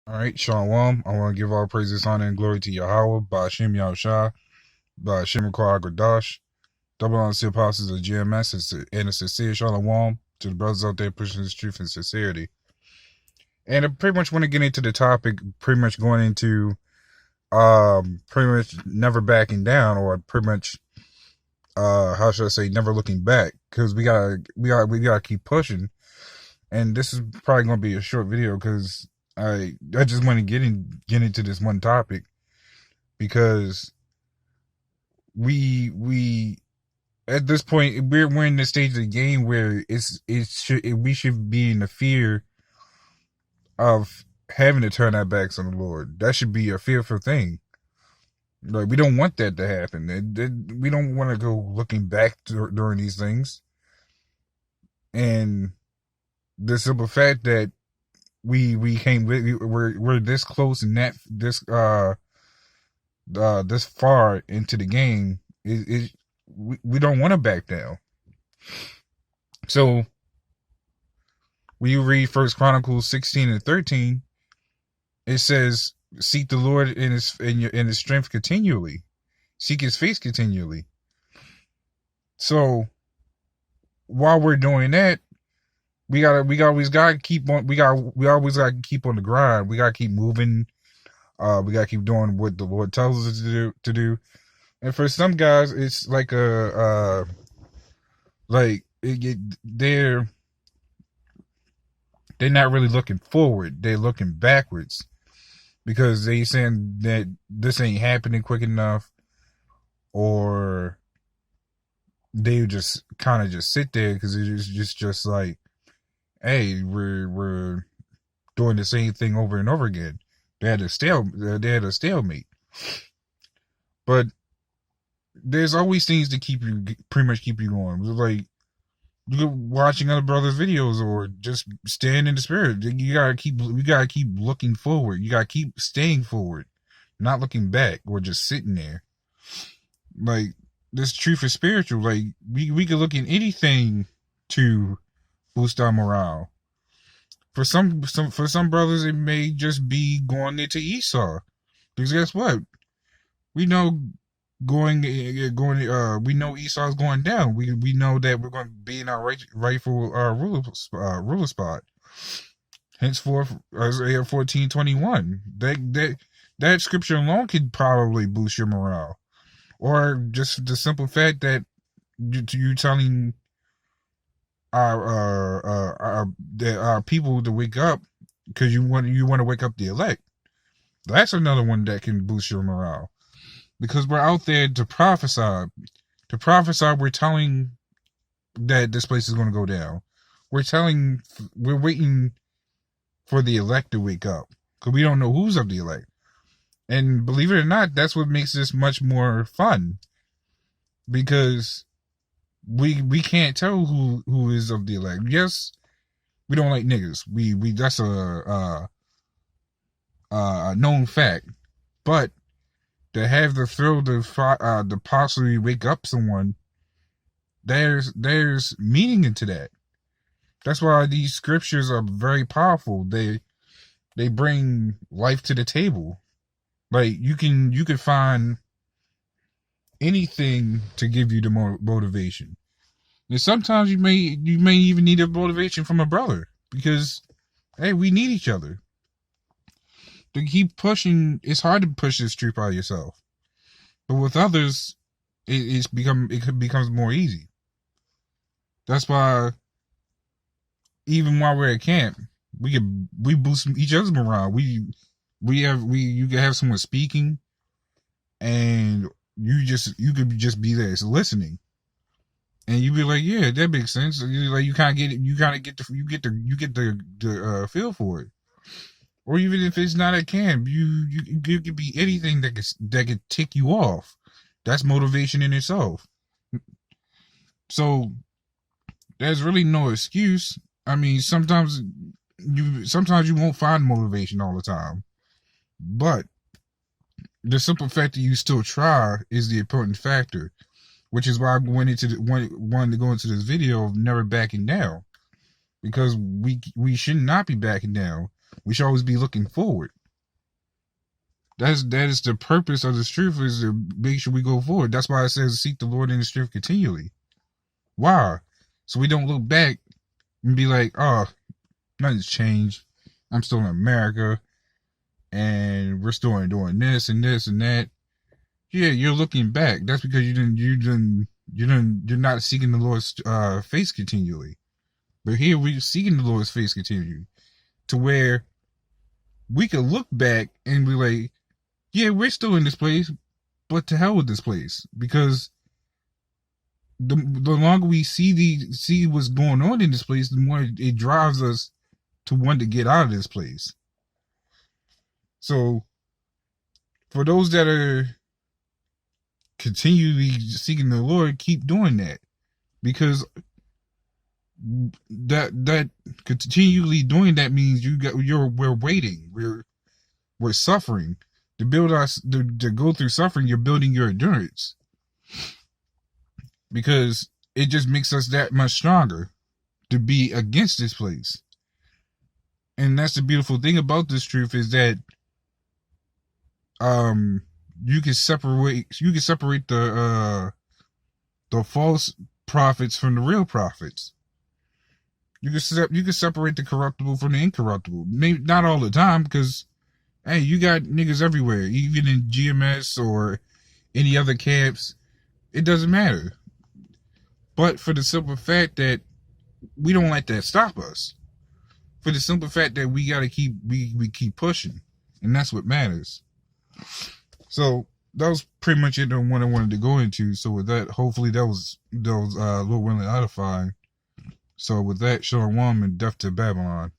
All right, Shalom. I want to give all praises, honor, and glory to Yahweh, Ba'ashem Yahushua, Ba'ashem Rekor HaGodash, double honor to the apostles of GMS, and a sincere Shalom to the brothers out there pushing this truth and sincerity. And I pretty much want to get into the topic, pretty much going into pretty much never backing down, or pretty much how should I say, never looking back, because we gotta keep pushing. And this is probably gonna be a short video because I just want to get into this one topic, because we at this point we're in the stage of the game where we should be in the fear of having to turn our backs on the Lord. That should be a fearful thing. Like, we don't want that to happen. We don't want to go looking back during these things. And the simple fact that we're this close and that this far into the game, we don't want to back down. So when you read First Chronicles 16 and 13, it says, "Seek the Lord in his strength continually, seek His face continually." So while we're doing that, we always gotta keep on. We always gotta keep on the grind. We gotta keep moving. We gotta keep doing what the Lord tells us to do. And for some guys, it's like they're not really looking forward. They're looking backwards, because they saying that this ain't happening quick enough, or they just kind of just sit there because it's just like, hey, we're doing the same thing over and over again. They had a stalemate. But there's always things to pretty much keep you going. Like, you're watching other brothers' videos, or just staying in the spirit. You gotta keep looking forward. You gotta keep staying forward, not looking back or just sitting there. Like, this truth is spiritual. Like, we could look at anything to boost our morale. For some brothers, it may just be going into Esau, because guess what? We know we know Esau's going down. We know that we're going to be in our rightful ruler spot. Henceforth, Isaiah 14:21. That scripture alone could probably boost your morale, or just the simple fact that you telling our people to wake up, because you want to wake up the elect. That's another one that can boost your morale, because we're out there to prophesy. To prophesy, we're telling that this place is going to go down. We're waiting for the elect to wake up, because we don't know who's of the elect. And believe it or not, that's what makes this much more fun, because we can't tell who is of the elect. Yes, we don't like niggas. We that's a known fact. But to have the thrill to possibly wake up someone, there's meaning into that. That's why these scriptures are very powerful. They bring life to the table. Like, you can find anything to give you the motivation. And sometimes you may even need a motivation from a brother, because, hey, we need each other. To keep pushing, it's hard to push this truth by yourself. But with others, it becomes more easy. That's why, even while we're at camp, we boost each other's morale. You can have someone speaking, and you could just be there listening, and you be like, yeah, that makes sense. You kind of get the feel for it. Or even if it's not at camp, you could be anything that could tick you off. That's motivation in itself. So there's really no excuse. I mean, sometimes you won't find motivation all the time, but the simple fact that you still try is the important factor, which is why I wanted to go into this video of never backing down, because we should not be backing down. We should always be looking forward. That is the purpose of the truth, is to make sure we go forward. That's why it says seek the Lord in the truth continually. Why? So we don't look back and be like, oh, nothing's changed. I'm still in America, and we're still doing this and this and that. Yeah, you're looking back. That's because you're not seeking the Lord's face continually. But here we're seeking the Lord's face continually, to where we can look back and be like, yeah, we're still in this place, but to hell with this place, because the longer we see what's going on in this place, the more it drives us to want to get out of this place. So, for those that are continually seeking the Lord, keep doing that, because that continually doing that means we're waiting, we're suffering. To build us to go through suffering, you're building your endurance, because it just makes us that much stronger to be against this place. And that's the beautiful thing about this truth, is that you can separate the false prophets from the real prophets. You can separate the corruptible from the incorruptible. Maybe not all the time, because hey, you got niggas everywhere, even in GMS or any other camps. It doesn't matter. But for the simple fact that we don't let that stop us. For the simple fact that we gotta keep pushing, and that's what matters. So that was pretty much it on what I wanted to go into. So with that, hopefully that was a little willing edifying. So with that, Shalom and death to Babylon.